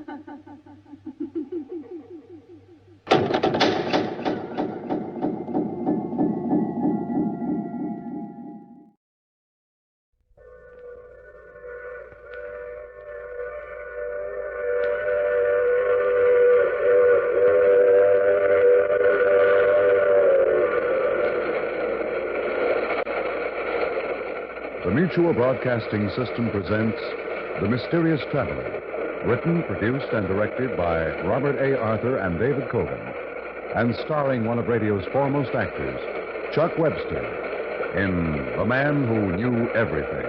The Mutual Broadcasting System presents The Mysterious Traveler, written, produced, and directed by Robert A. Arthur and David Cogan, and starring one of radio's foremost actors, Chuck Webster, in The Man Who Knew Everything.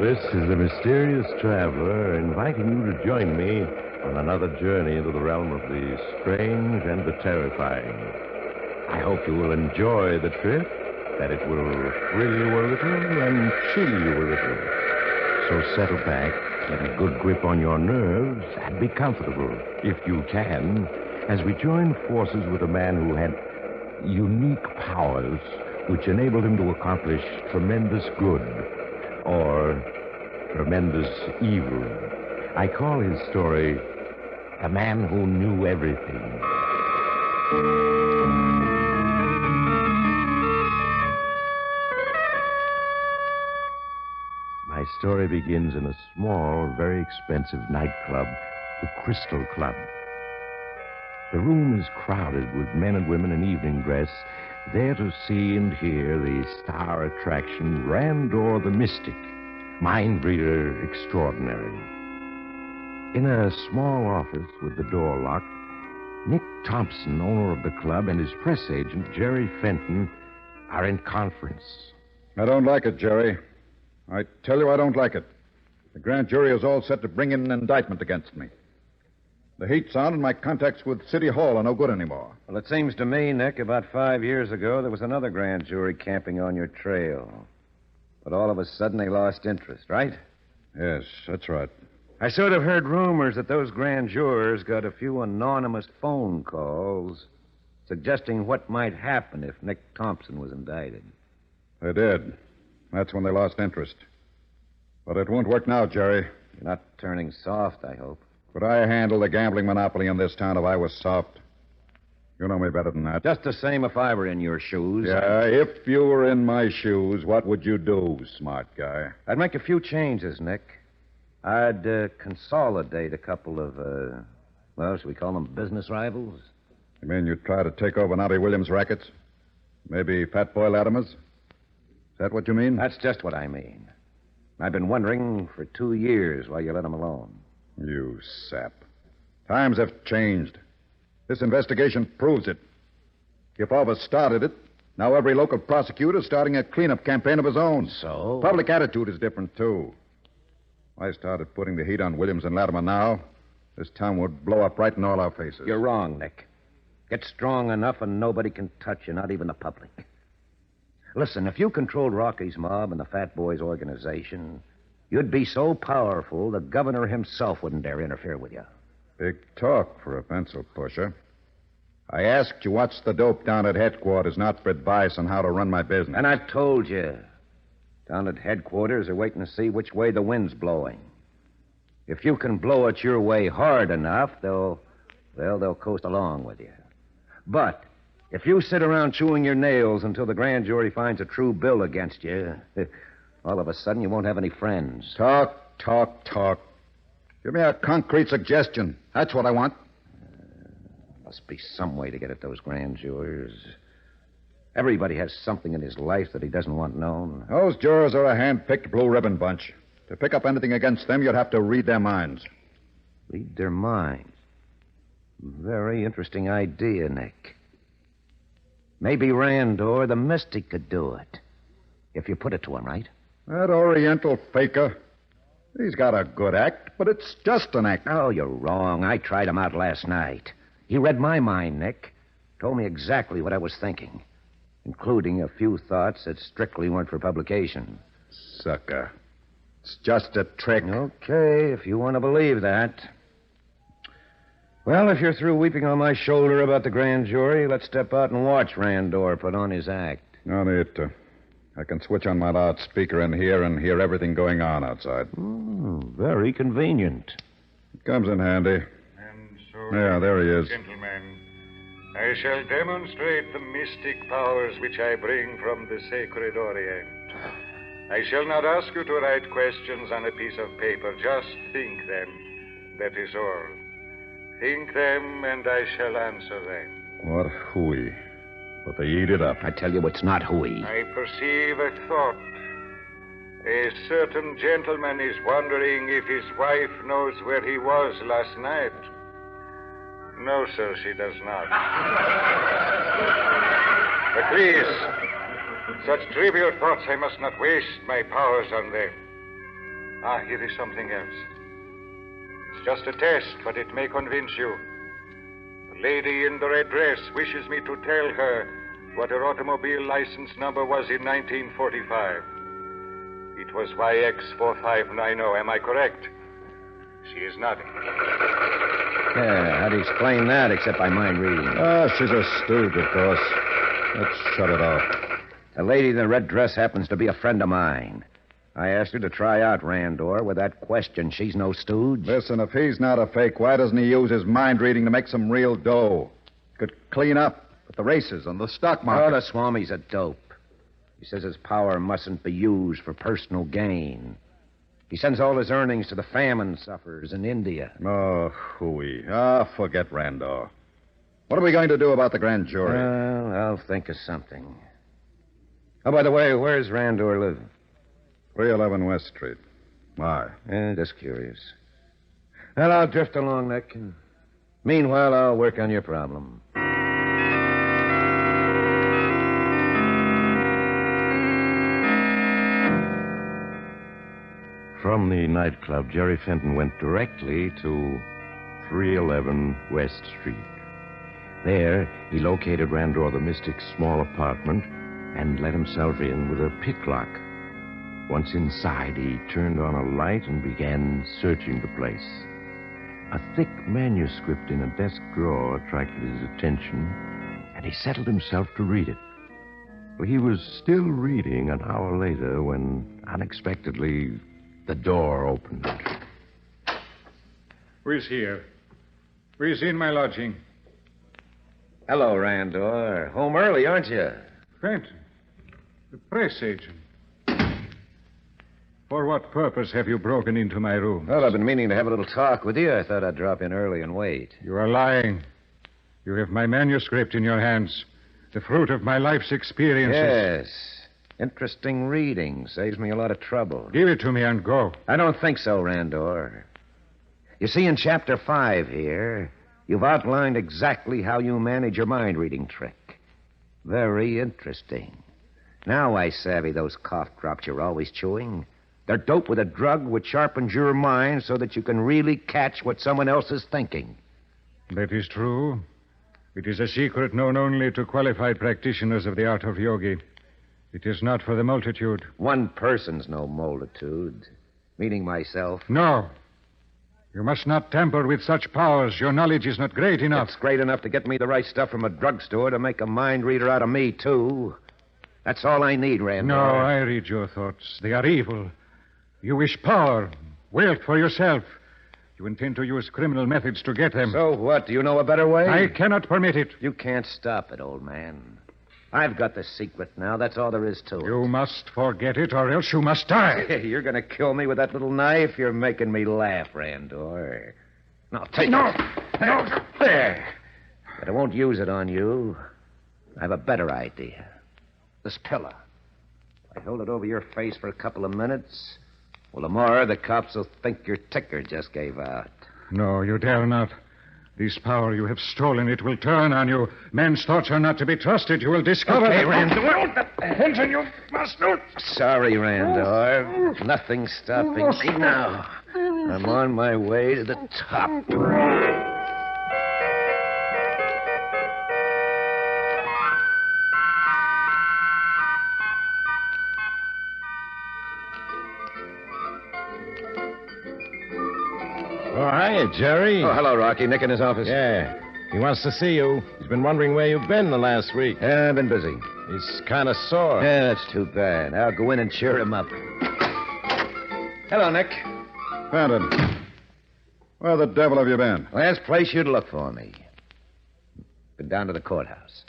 This is the Mysterious Traveler inviting you to join me on another journey into the realm of the strange and the terrifying. I hope you will enjoy the trip, that it will thrill you a little and chill you a little. So settle back, get a good grip on your nerves, and be comfortable, if you can, as we join forces with a man who had unique powers which enabled him to accomplish tremendous good or tremendous evil. I call his story The Man Who Knew Everything. My story begins in a small, very expensive nightclub, the Crystal Club. The room is crowded with men and women in evening dress, there to see and hear the star attraction, Randor the Mystic, mind reader extraordinary. In a small office with the door locked, Nick Thompson, owner of the club, and his press agent, Jerry Fenton, are in conference. I don't like it, Jerry. I tell you I don't like it. The grand jury is all set to bring in an indictment against me. The heat's on and my contacts with City Hall are no good anymore. Well, it seems to me, Nick, about 5 years ago, there was another grand jury camping on your trail. But all of a sudden, they lost interest, right? Yes, that's right. I sort of heard rumors that those grand jurors got a few anonymous phone calls suggesting what might happen if Nick Thompson was indicted. They did. That's when they lost interest. But it won't work now, Jerry. You're not turning soft, I hope. Could I handle the gambling monopoly in this town if I was soft? You know me better than that. Just the same if I were in your shoes. Yeah, if you were in my shoes, what would you do, smart guy? I'd make a few changes, Nick. I'd consolidate a couple of, should we call them business rivals? You mean you'd try to take over Noddy Williams' rackets? Maybe Fat Boy Latimer's? Is that what you mean? That's just what I mean. I've been wondering for 2 years why you let him alone. You sap. Times have changed. This investigation proves it. Kipova started it. Now every local prosecutor's starting a cleanup campaign of his own. So? Public attitude is different, too. I started putting the heat on Williams and Latimer now. This town would blow up right in all our faces. You're wrong, Nick. Get strong enough and nobody can touch you, not even the public. Listen, if you controlled Rocky's mob and the Fat Boys organization, you'd be so powerful the governor himself wouldn't dare interfere with you. Big talk for a pencil pusher. I asked you what's the dope down at headquarters, not for advice on how to run my business. And I've told you. Down at headquarters, they're waiting to see which way the wind's blowing. If you can blow it your way hard enough, they'll coast along with you. But if you sit around chewing your nails until the grand jury finds a true bill against you, all of a sudden you won't have any friends. Talk. Give me a concrete suggestion. That's what I want. Must be some way to get at those grand jurors. Everybody has something in his life that he doesn't want known. Those jurors are a hand-picked blue ribbon bunch. To pick up anything against them, you'd have to read their minds. Read their minds? Very interesting idea, Nick. Maybe Randor, the Mystic, could do it. If you put it to him, right? That Oriental faker. He's got a good act, but it's just an act. Oh, you're wrong. I tried him out last night. He read my mind, Nick. Told me exactly what I was thinking, including a few thoughts that strictly weren't for publication. Sucker. It's just a trick. Okay, if you want to believe that. Well, if you're through weeping on my shoulder about the grand jury, let's step out and watch Randor put on his act. No need to. I can switch on my loudspeaker in here and hear everything going on outside. Very convenient. It comes in handy. And so, Yeah, there he is. gentlemen, I shall demonstrate the mystic powers which I bring from the sacred Orient. I shall not ask you to write questions on a piece of paper. Just think them. That is all. Think them, and I shall answer them. What hooey. But they eat it up. I tell you, it's not hooey. I perceive a thought. A certain gentleman is wondering if his wife knows where he was last night. No, sir, she does not. But please, such trivial thoughts, I must not waste my powers on them. Ah, here is something else. It's just a test, but it may convince you. The lady in the red dress wishes me to tell her what her automobile license number was in 1945. It was YX4590. Am I correct? She is nodding. Yeah, how do you explain that except by mind reading? She's a stooge, of course. Let's shut it off. The lady in the red dress happens to be a friend of mine. I asked her to try out Randor with that question. She's no stooge. Listen, if he's not a fake, why doesn't he use his mind reading to make some real dough? Could clean up at the races on the stock market. Oh, the Swami's a dope. He says his power mustn't be used for personal gain. He sends all his earnings to the famine sufferers in India. Oh, hooey. Forget Randor. What are we going to do about the grand jury? Well, I'll think of something. Oh, by the way, where's Randor live? 311 West Street. Why? Just curious. Well, I'll drift along, Nick. And meanwhile, I'll work on your problem. From the nightclub, Jerry Fenton went directly to 311 West Street. There, he located Randor the Mystic's small apartment and let himself in with a pick lock. Once inside, he turned on a light and began searching the place. A thick manuscript in a desk drawer attracted his attention, and he settled himself to read it. Well, he was still reading an hour later when, unexpectedly, the door opened. Who is here? Who is in my lodging? Hello, Randor. Home early, aren't you? Fenton, the press agent. For what purpose have you broken into my room? Well, I've been meaning to have a little talk with you. I thought I'd drop in early and wait. You are lying. You have my manuscript in your hands, the fruit of my life's experiences. Yes. Interesting reading. Saves me a lot of trouble. Give it to me and go. I don't think so, Randor. You see, in Chapter 5 here, you've outlined exactly how you manage your mind-reading trick. Very interesting. Now I savvy those cough drops you're always chewing. They're doped with a drug which sharpens your mind so that you can really catch what someone else is thinking. That is true. It is a secret known only to qualified practitioners of the art of yogi. It is not for the multitude. One person's no multitude. Meaning myself. No. You must not tamper with such powers. Your knowledge is not great enough. It's great enough to get me the right stuff from a drugstore to make a mind reader out of me, too. That's all I need, Randor. No, I read your thoughts. They are evil. You wish power, wealth for yourself. You intend to use criminal methods to get them. So what? Do you know a better way? I cannot permit it. You can't stop it, old man. I've got the secret now. That's all there is to it. You must forget it, or else you must die. You're going to kill me with that little knife? You're making me laugh, Randor. Now, take No. it. No. There. But I won't use it on you. I have a better idea. This pillow. I hold it over your face for a couple of minutes. Well, tomorrow the cops will think your ticker just gave out. No, you dare not. This power you have stolen, it will turn on you. Men's thoughts are not to be trusted. You will discover... Okay, that... Randor. Attention, you must not... Sorry, Randor. Nothing's stopping me now. I'm on my way to the top. Oh, hiya, Jerry. Oh, hello, Rocky. Nick in his office. Yeah. He wants to see you. He's been wondering where you've been the last week. Yeah, I've been busy. He's kind of sore. Yeah, that's too bad. I'll go in and cheer him up. Hello, Nick. Fenton, where the devil have you been? Last place you'd look for me. Been down to the courthouse.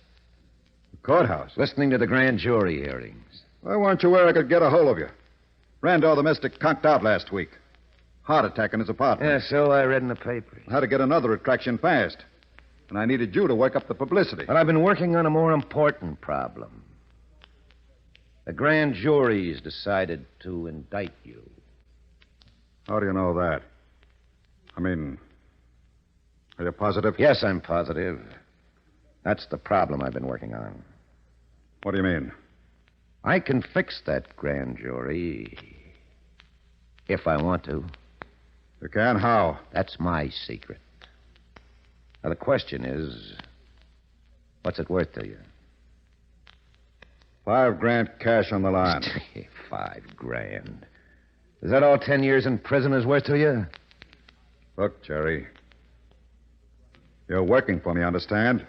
The courthouse? Listening to the grand jury hearings. Why weren't you where I could get a hold of you? Randall, the mystic, conked out last week. Heart attack in his apartment. Yeah, so I read in the papers. Had to get another attraction fast. And I needed you to work up the publicity. But I've been working on a more important problem. The grand jury's decided to indict you. How do you know that? I mean, are you positive? Yes, I'm positive. That's the problem I've been working on. What do you mean? I can fix that grand jury if I want to. You can? How? That's my secret. Now, the question is, what's it worth to you? $5,000 cash on the line. $5,000. Is that all 10 years in prison is worth to you? Look, Jerry. You're working for me, understand?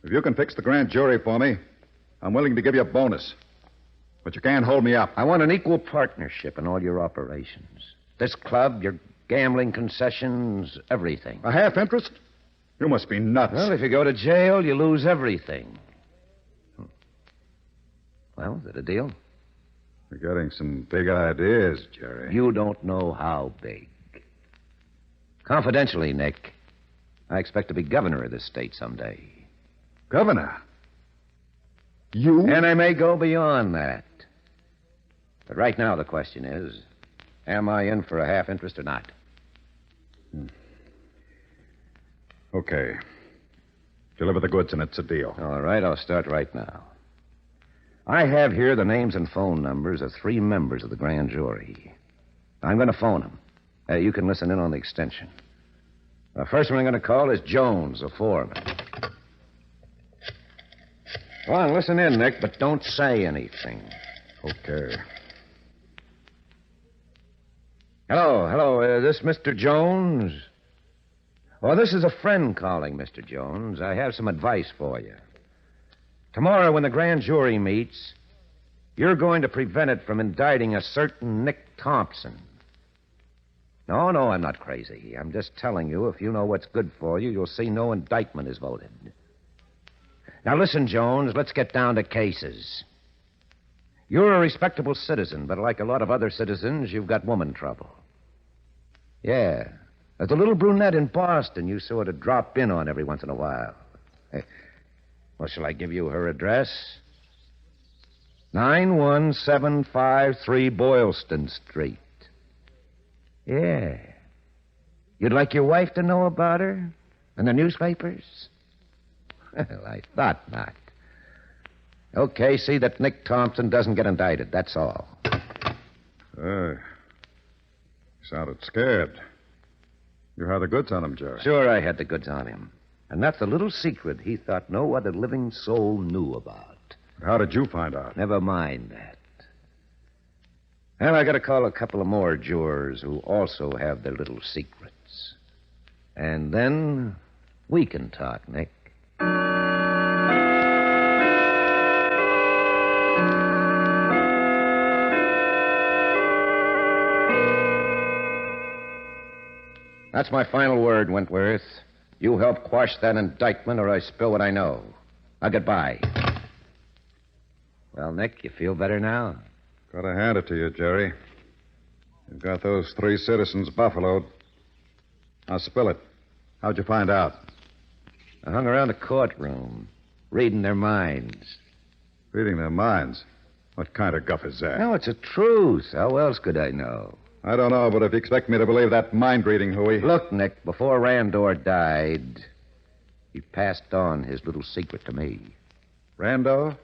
If you can fix the grand jury for me, I'm willing to give you a bonus. But you can't hold me up. I want an equal partnership in all your operations. This club, your gambling concessions, everything. A half interest? You must be nuts. Well, if you go to jail, you lose everything. Well, is it a deal? You're getting some big ideas, Jerry. You don't know how big. Confidentially, Nick, I expect to be governor of this state someday. Governor? You? And I may go beyond that. But right now, the question is, am I in for a half interest or not? Okay. Deliver the goods and it's a deal. All right, I'll start right now. I have here the names and phone numbers of 3 members of the grand jury. I'm going to phone them. You can listen in on the extension. The first one I'm going to call is Jones, a foreman. Go on, listen in, Nick, but don't say anything. Okay. Hello, this Mr. Jones? Oh, this is a friend calling, Mr. Jones. I have some advice for you. Tomorrow, when the grand jury meets, you're going to prevent it from indicting a certain Nick Thompson. No, I'm not crazy. I'm just telling you, if you know what's good for you, you'll see no indictment is voted. Now, listen, Jones, let's get down to cases. You're a respectable citizen, but like a lot of other citizens, you've got woman trouble. Yeah. There's a little brunette in Boston you sort of drop in on every once in a while. Well, shall I give you her address? 91753 Boylston Street. Yeah. You'd like your wife to know about her? In the newspapers? Well, I thought not. Okay, see that Nick Thompson doesn't get indicted, that's all. Sounded scared. You had the goods on him, Jerry. Sure, I had the goods on him. And that's a little secret he thought no other living soul knew about. How did you find out? Never mind that. And I got to call a couple of more jurors who also have their little secrets. And then we can talk, Nick. That's my final word, Wentworth. You help quash that indictment or I spill what I know. Now, goodbye. Well, Nick, you feel better now? Gotta hand it to you, Jerry. You've got those 3 citizens buffaloed. Now, spill it. How'd you find out? I hung around the courtroom, reading their minds. Reading their minds? What kind of guff is that? No, it's the truth. How else could I know? I don't know, but if you expect me to believe that mind-reading hooey... Look, Nick, before Randor died, he passed on his little secret to me. Rando?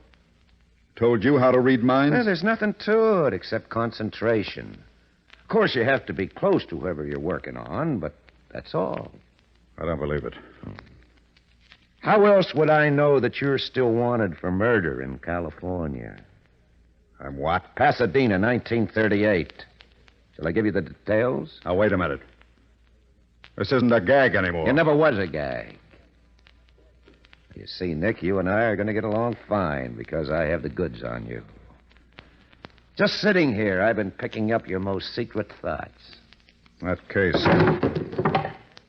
Told you how to read minds? Well, there's nothing to it except concentration. Of course, you have to be close to whoever you're working on, but that's all. I don't believe it. How else would I know that you're still wanted for murder in California? I'm what? Pasadena, 1938. Shall I give you the details? Now, wait a minute. This isn't a gag anymore. It never was a gag. You see, Nick, you and I are going to get along fine because I have the goods on you. Just sitting here, I've been picking up your most secret thoughts. That case.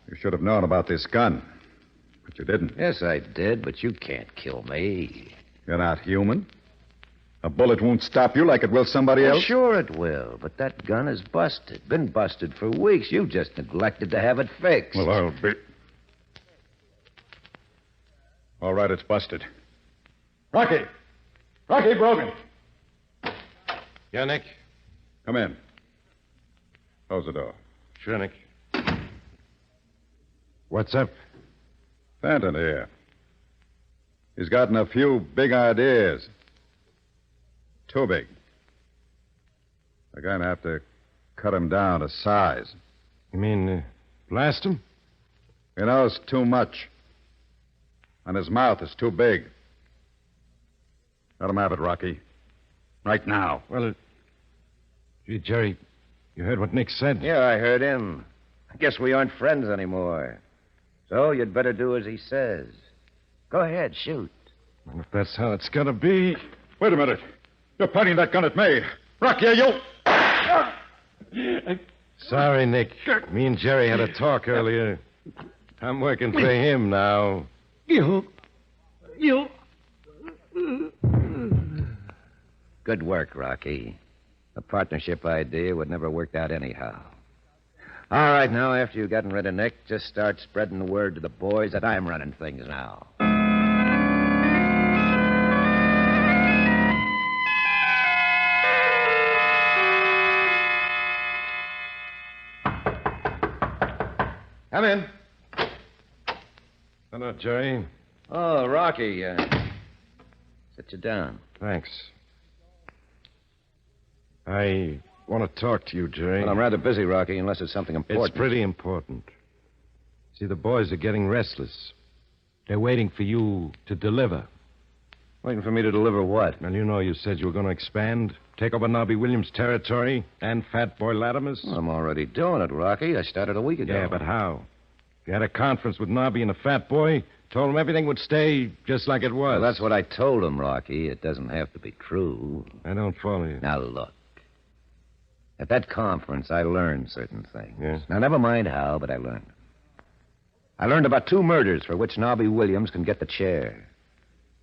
You should have known about this gun. But you didn't. Yes, I did, but you can't kill me. You're not human. A bullet won't stop you like it will somebody else. Sure it will, but that gun is busted. Been busted for weeks. You just neglected to have it fixed. Well, I'll be... All right, it's busted. Rocky! Rocky Brogan! Yeah, Nick? Come in. Close the door. Sure, Nick. What's up? Fenton here. He's gotten a few big ideas. Too big. They're going to have to cut him down to size. You mean blast him? He knows too much. And his mouth is too big. Let him have it, Rocky. Right now. Well, gee, Jerry, you heard what Nick said? Yeah, I heard him. I guess we aren't friends anymore. So you'd better do as he says. Go ahead, shoot. Well, if that's how it's going to be... Wait a minute. You're pointing that gun at me. Rocky, you... Sorry, Nick. Me and Jerry had a talk earlier. I'm working for him now. You. Good work, Rocky. The partnership idea would never worked out anyhow. All right, now, after you've gotten rid of Nick, just start spreading the word to the boys that I'm running things now. Come in. Hello, Jerry. Oh, Rocky, sit you down. Thanks. I want to talk to you, Jerry. Well, I'm rather busy, Rocky, unless it's something important. It's pretty important. See, the boys are getting restless. They're waiting for you to deliver. Waiting for me to deliver what? Well, you know you said you were going to expand, take over Nobby Williams' territory and Fat Boy Latimer's. Well, I'm already doing it, Rocky. I started a week ago. Yeah, but how? You had a conference with Nobby and the Fat Boy, told him everything would stay just like it was. Well, that's what I told him, Rocky. It doesn't have to be true. I don't follow you. Now, look. At that conference, I learned certain things. Yeah? Now, never mind how, but I learned. I learned about 2 murders for which Nobby Williams can get the chair.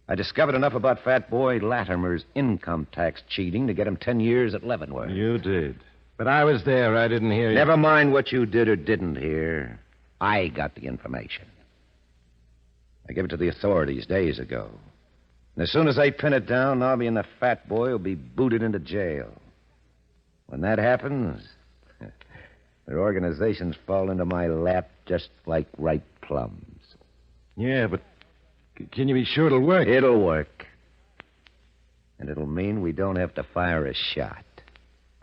I discovered enough about Fat Boy Latimer's income tax cheating to get him 10 years at Leavenworth. You did. But I was there. I didn't hear you. Never mind what you did or didn't hear. I got the information. I gave it to the authorities days ago. And as soon as they pin it down, Nobby and the Fat Boy will be booted into jail. When that happens, their organizations fall into my lap just like ripe plums. Yeah, but can you be sure it'll work? It'll work. And it'll mean we don't have to fire a shot.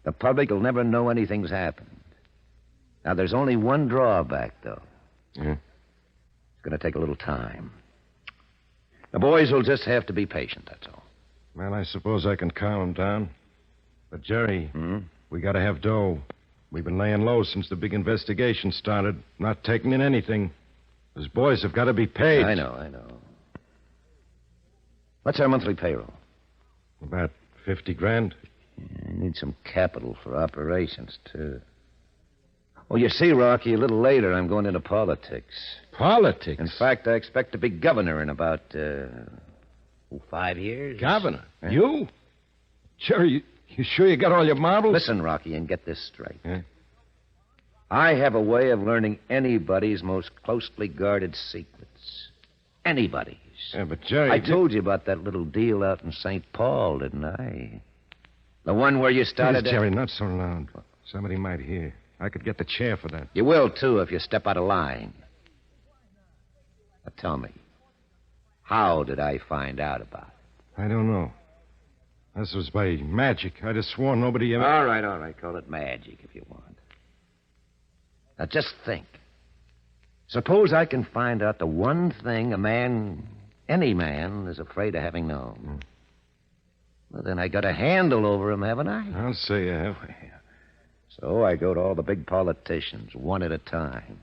The public will never know anything's happened. Now, there's only one drawback, though. Yeah? It's going to take a little time. The boys will just have to be patient, that's all. Well, I suppose I can calm them down. But, Jerry, we got to have dough. We've been laying low since the big investigation started, not taking in anything. Those boys have got to be paid. I know. What's our monthly payroll? About 50 grand. I need some capital for operations, too. Oh, you see, Rocky, a little later I'm going into politics. Politics? In fact, I expect to be governor in about, 5 years. Governor? Yeah. You? Jerry, you sure you got all your marbles? Listen, Rocky, and get this straight. Yeah? I have a way of learning anybody's most closely guarded secrets. Anybody's. Yeah, but Jerry... I told you about that little deal out in St. Paul, didn't I? The one where you started... Please, Jerry, not so loud. Somebody might hear. I could get the chair for that. You will, too, if you step out of line. Now, tell me, how did I find out about it? I don't know. This was by magic. I'd have sworn nobody ever... All right. Call it magic if you want. Now, just think. Suppose I can find out the one thing any man, is afraid of having known. Well, then I got a handle over him, haven't I? I'll say you have. So I go to all the big politicians, one at a time.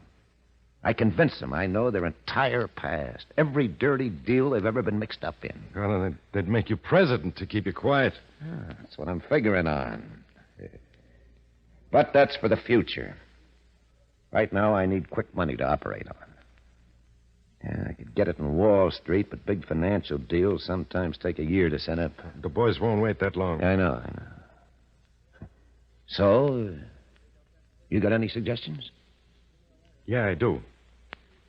I convince them I know their entire past, every dirty deal they've ever been mixed up in. Well, they'd make you president to keep you quiet. That's what I'm figuring on. But that's for the future. Right now, I need quick money to operate on. Yeah, I could get it in Wall Street, but big financial deals sometimes take a year to set up. The boys won't wait that long. I know. So, you got any suggestions? Yeah, I do.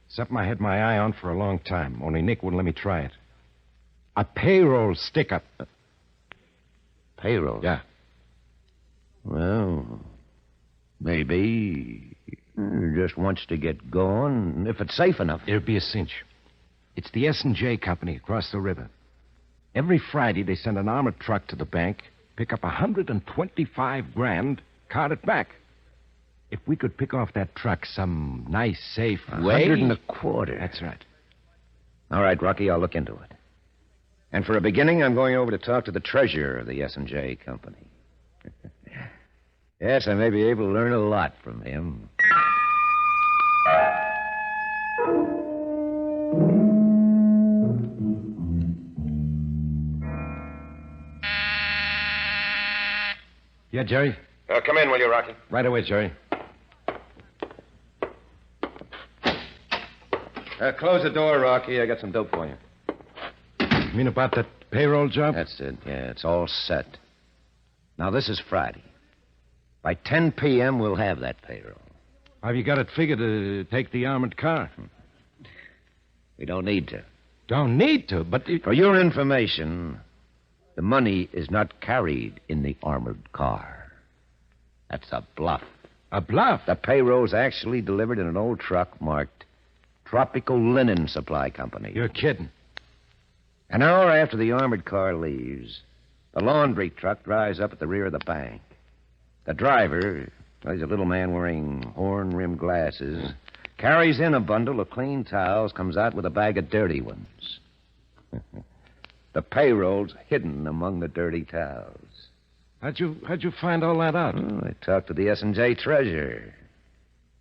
Something I had my eye on for a long time, only Nick wouldn't let me try it. A payroll stick-up. Payroll? Yeah. Well, maybe he just wants to get going, if it's safe enough. It'd be a cinch. It's the S&J company across the river. Every Friday, they send an armored truck to the bank, pick up $125,000, cart it back. If we could pick off that truck some nice, safe way... $125,000. That's right. All right, Rocky, I'll look into it. And for a beginning, I'm going over to talk to the treasurer of the S&J company. Yes, I may be able to learn a lot from him. Yeah, Jerry? Come in, will you, Rocky? Right away, Jerry. Close the door, Rocky. I got some dope for you. You mean about that payroll job? That's it. Yeah, it's all set. Now, this is Friday. By 10 p.m., we'll have that payroll. Have you got it figured to take the armored car? We don't need to. Don't need to, but... For your information, the money is not carried in the armored car. That's a bluff. A bluff? The payroll's actually delivered in an old truck marked Tropical Linen Supply Company. You're kidding. An hour after the armored car leaves, the laundry truck drives up at the rear of the bank. The driver, he's a little man wearing horn-rimmed glasses, carries in a bundle of clean towels, comes out with a bag of dirty ones. The payroll's hidden among the dirty towels. How'd you find all that out? Oh, I talked to the S&J treasurer.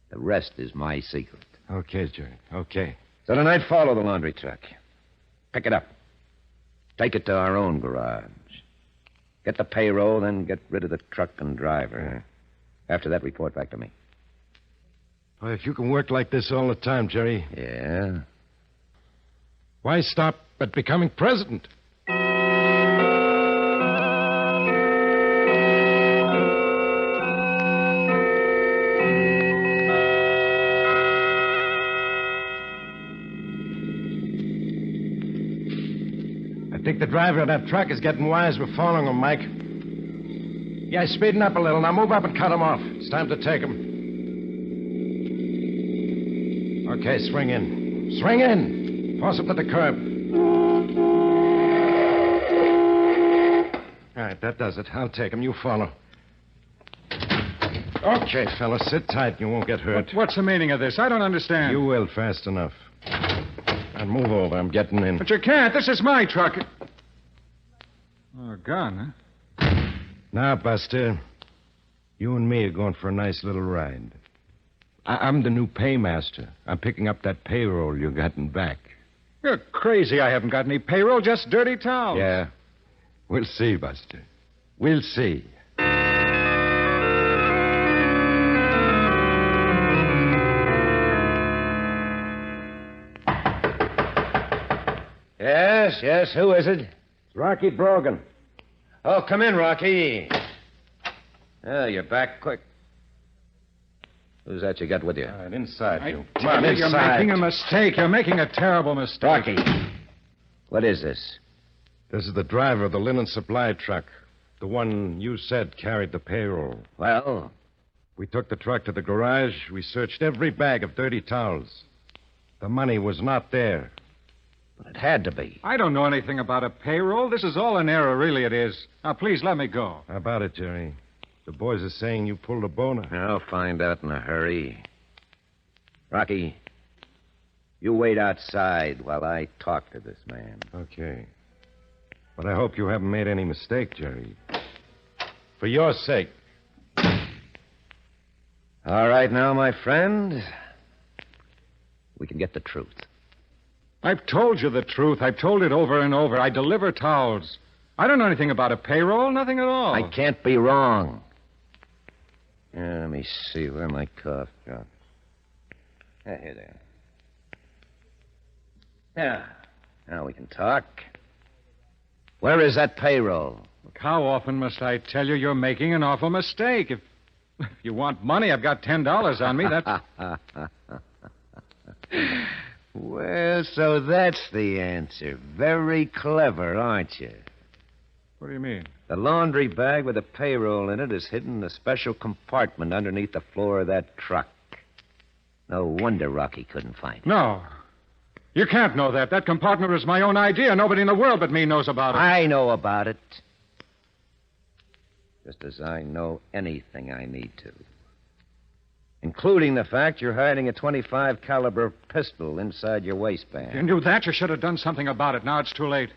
The rest is my secret. Okay, Jerry. Okay. So tonight, follow the laundry truck. Pick it up. Take it to our own garage. Get the payroll, then get rid of the truck and driver. After that, report back to me. Well, if you can work like this all the time, Jerry, Yeah? why stop at becoming president? I think the driver of that truck is getting wise. We're following him, Mike. Yeah, speeding up a little. Now move up and cut him off. It's time to take him. Okay, swing in. Swing in. Force him to the curb. All right, that does it. I'll take him. You follow. Okay, fellas, sit tight. You won't get hurt. What's the meaning of this? I don't understand. You will fast enough. Now move over. I'm getting in. But you can't. This is my truck. Oh, a gun, huh? Now, Buster, you and me are going for a nice little ride. I'm the new paymaster. I'm picking up that payroll you gotten back. You're crazy. I haven't got any payroll, just dirty towels. Yeah. We'll see, Buster. We'll see. Yes. Who is it? It's Rocky Brogan. Oh, come in, Rocky. Oh, you're back quick. Who's that you got with you? All right, inside, you. Come Tell on, you, you're inside. making a mistake. You're making a terrible mistake. Rocky. What is this? This is the driver of the linen supply truck. The one you said carried the payroll. Well, We took the truck to the garage. We searched every bag of dirty towels. The money was not there. but it had to be. I don't know anything about a payroll. This is all an error, really it is. Now, please let me go. How about it, Jerry? The boys are saying you pulled a boner. I'll find out in a hurry. Rocky, you wait outside while I talk to this man. Okay. But I hope you haven't made any mistake, Jerry. For your sake. All right now, my friend. we can get the truth. I've told you the truth. I've told it over and over. I deliver towels. I don't know anything about a payroll, nothing at all. I can't be wrong. Let me see. Where are my cough drops? Here they are. Yeah. Now we can talk. Where is that payroll? Look, how often must I tell you you're making an awful mistake? If you want money, I've got $10 on me. That's... Well, so that's the answer. Very clever, aren't you? What do you mean? The laundry bag with the payroll in it is hidden in a special compartment underneath the floor of that truck. No wonder Rocky couldn't find it. No. You can't know that. That compartment was my own idea. Nobody in the world but me knows about it. I know about it. Just as I know anything I need to. Including the fact you're hiding a .25 caliber pistol inside your waistband. If you knew that, you should have done something about it. Now it's too late.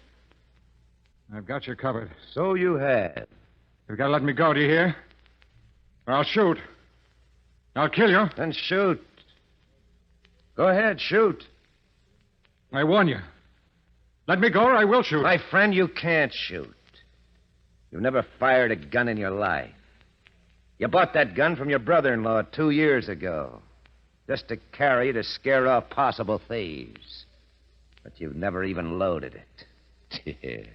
I've got you covered. So you have. You've got to let me go, do you hear? Or I'll shoot. I'll kill you. Then shoot. Go ahead, shoot. I warn you. Let me go or I will shoot. My friend, you can't shoot. You've never fired a gun in your life. You bought that gun from your brother-in-law 2 years ago. Just to carry to scare off possible thieves. But you've never even loaded it.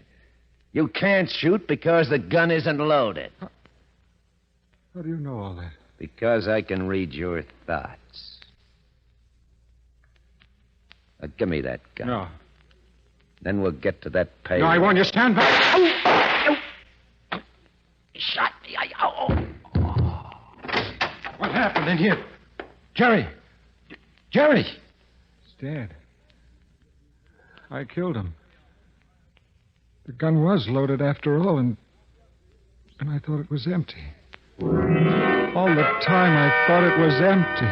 You can't shoot because the gun isn't loaded. How do you know all that? Because I can read your thoughts. Now, give me that gun. No. Then we'll get to that pay. No, I warn you. Stand back. He shot me. What happened in here? Jerry! Jerry! He's dead. I killed him. The gun was loaded after all, and I thought it was empty. All the time I thought it was empty.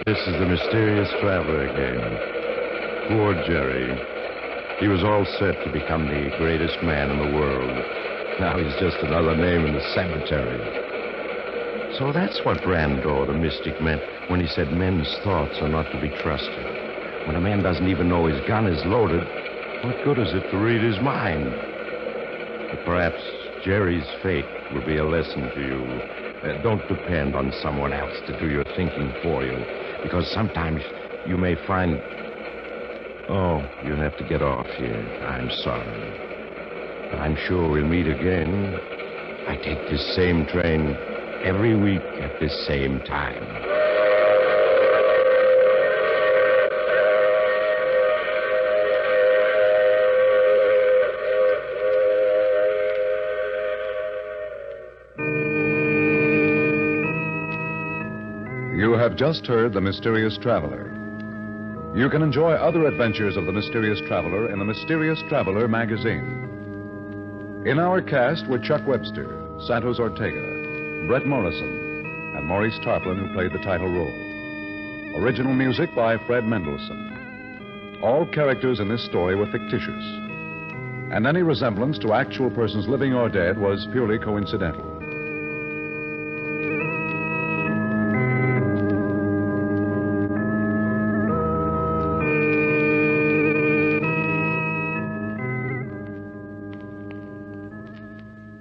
This is the mysterious traveler again. Poor Jerry. He was all set to become the greatest man in the world. Now he's just another name in the cemetery. So that's what Brando, the mystic, meant when he said men's thoughts are not to be trusted. When a man doesn't even know his gun is loaded, what good is it to read his mind? But perhaps Jerry's fate will be a lesson to you. Don't depend on someone else to do your thinking for you, because sometimes you may find... Oh, you'll have to get off here. I'm sorry. But I'm sure we'll meet again. I take this same train every week at this same time. You have just heard The Mysterious Traveler. You can enjoy other adventures of the Mysterious Traveler in the Mysterious Traveler magazine. In our cast were Chuck Webster, Santos Ortega, Brett Morrison, and Maurice Tarplin, who played the title role. Original music by Fred Mendelssohn. All characters in this story were fictitious, and any resemblance to actual persons living or dead was purely coincidental.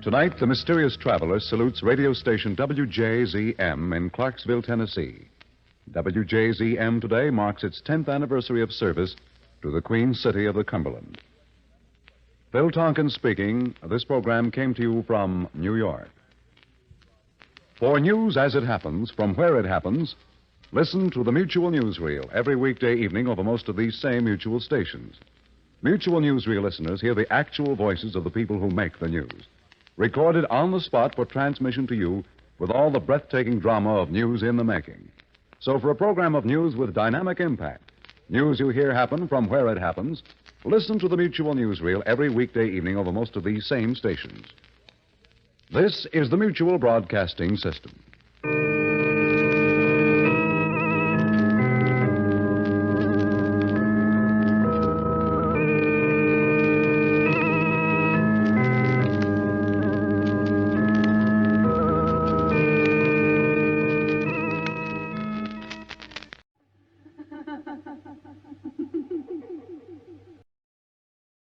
Tonight, the Mysterious Traveler salutes radio station WJZM in Clarksville, Tennessee. WJZM today marks its 10th anniversary of service to the Queen City of the Cumberland. Phil Tonkin speaking. This program came to you from New York. For news as it happens, from where it happens, listen to the Mutual Newsreel every weekday evening over most of these same Mutual stations. Mutual Newsreel listeners hear the actual voices of the people who make the news, recorded on the spot for transmission to you with all the breathtaking drama of news in the making. So for a program of news with dynamic impact, news you hear happen from where it happens, listen to the Mutual Newsreel every weekday evening over most of these same stations. This is the Mutual Broadcasting System.